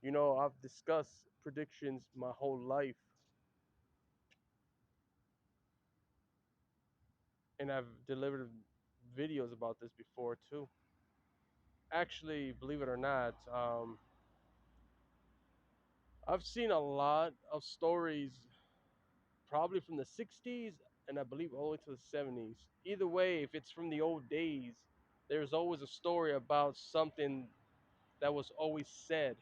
You know, I've discussed predictions my whole life, and I've delivered videos about this before too. Actually, believe it or not, I've seen a lot of stories, probably from the 60s and I believe all the way to the 70s. Either way, if it's from the old days, there's always a story about something that was always said.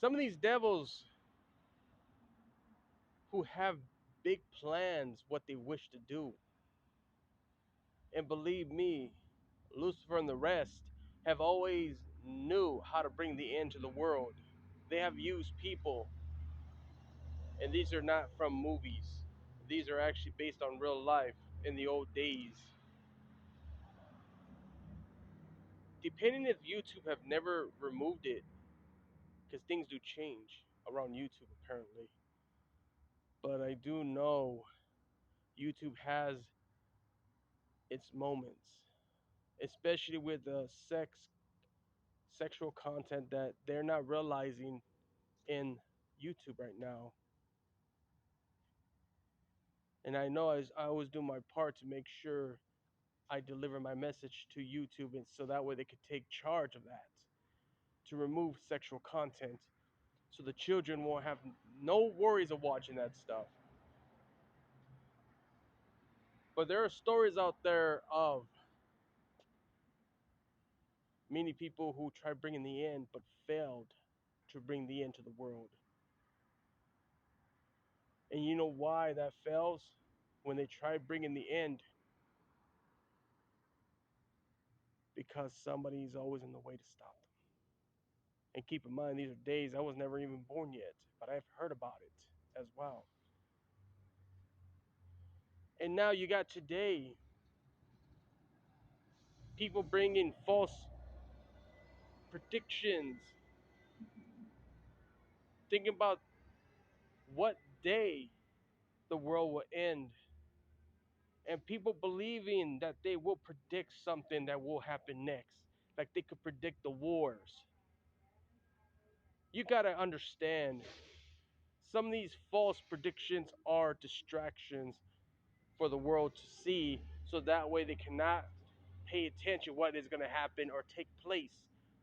Some of these devils who have big plans, what they wish to do. And believe me, Lucifer and the rest have always knew how to bring the end to the world. They have used people, and these are not from movies. These are actually based on real life in the old days. Depending if YouTube have never removed it, because things do change around YouTube apparently. But I do know YouTube has its moments, especially with the sexual content that they're not realizing in YouTube right now. And I know I always do my part to make sure I deliver my message to YouTube, and so that way they could take charge of that to remove sexual content, so the children won't have no worries of watching that stuff. But there are stories out there of many people who tried bringing the end but failed to bring the end to the world. And you know why that fails? When they try bringing the end, because somebody's always in the way to stop them. And keep in mind, these are days I was never even born yet, but I've heard about it as well. And now you got today people bringing false predictions, thinking about what day the world will end, and people believing that they will predict something that will happen next, like they could predict the wars. You got to understand, some of these false predictions are distractions for the world to see, so that way they cannot pay attention what is going to happen or take place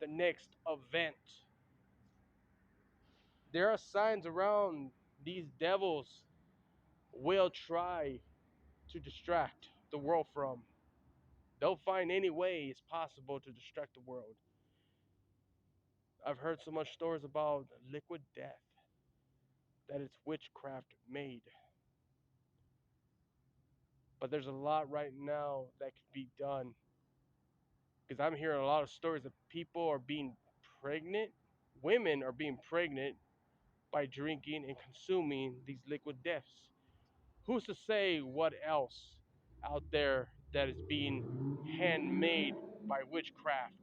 the next event. There are signs around these devils will try to distract the world from. They'll find any way it's possible to distract the world. I've heard so much stories about liquid death, that it's witchcraft made. But there's a lot right now that could be done, because I'm hearing a lot of stories that people are being pregnant, women are being pregnant by drinking and consuming these liquid deaths. Who's to say what else out there that is being handmade by witchcraft?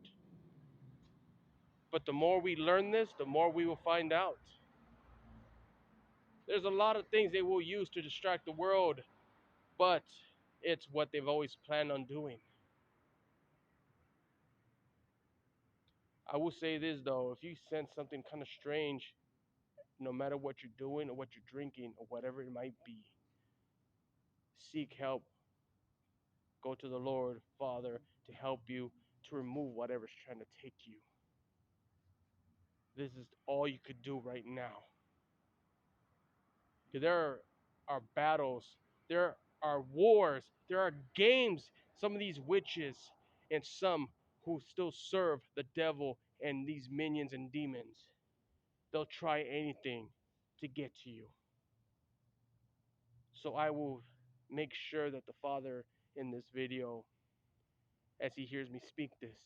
But the more we learn this, the more we will find out. There's a lot of things they will use to distract the world, but it's what they've always planned on doing. I will say this though, if you sense something kind of strange, no matter what you're doing or what you're drinking or whatever it might be, seek help. Go to the Lord, Father, to help you to remove whatever's trying to take you. This is all you could do right now. There are battles, there are wars, there are games. Some of these witches and some who still serve the devil and these minions and demons, they'll try anything to get to you. So I will make sure that the Father in this video, as he hears me speak this,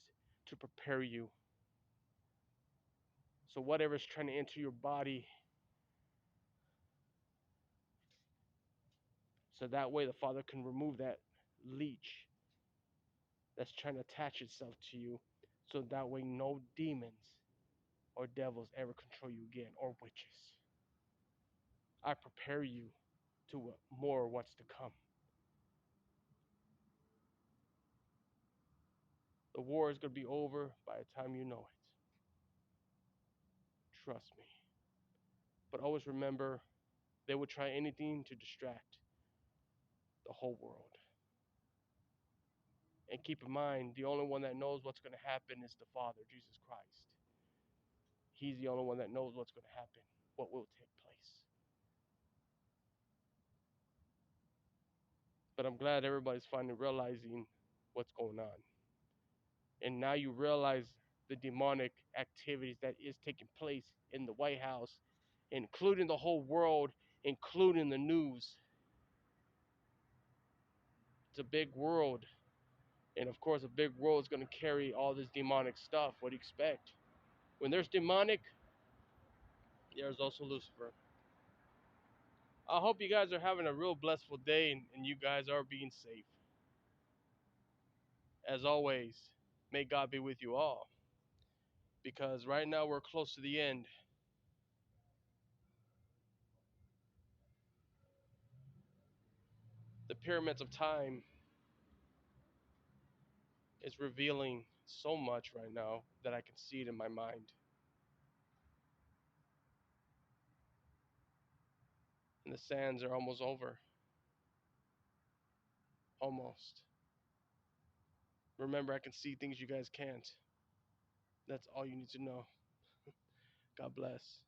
to prepare you. So whatever's trying to enter your body, so that way the Father can remove that leech that's trying to attach itself to you, so that way no demons or devils ever control you again, or witches. I prepare you to more what's to come. The war is going to be over by the time you know it. Trust me. But always remember, they will try anything to distract the whole world. And keep in mind, the only one that knows what's going to happen is the Father, Jesus Christ. He's the only one that knows what's going to happen, what will take place. But I'm glad everybody's finally realizing what's going on. And now you realize the demonic activities that is taking place in the White House, including the whole world, including the news. It's a big world. And of course, a big world is going to carry all this demonic stuff. What do you expect? When there's demonic, there's also Lucifer. I hope you guys are having a real blissful day and you guys are being safe. As always, may God be with you all. Because right now we're close to the end. The pyramids of time is revealing so much right now that I can see it in my mind. And the sands are almost over. Almost. Remember, I can see things you guys can't. That's all you need to know. God bless.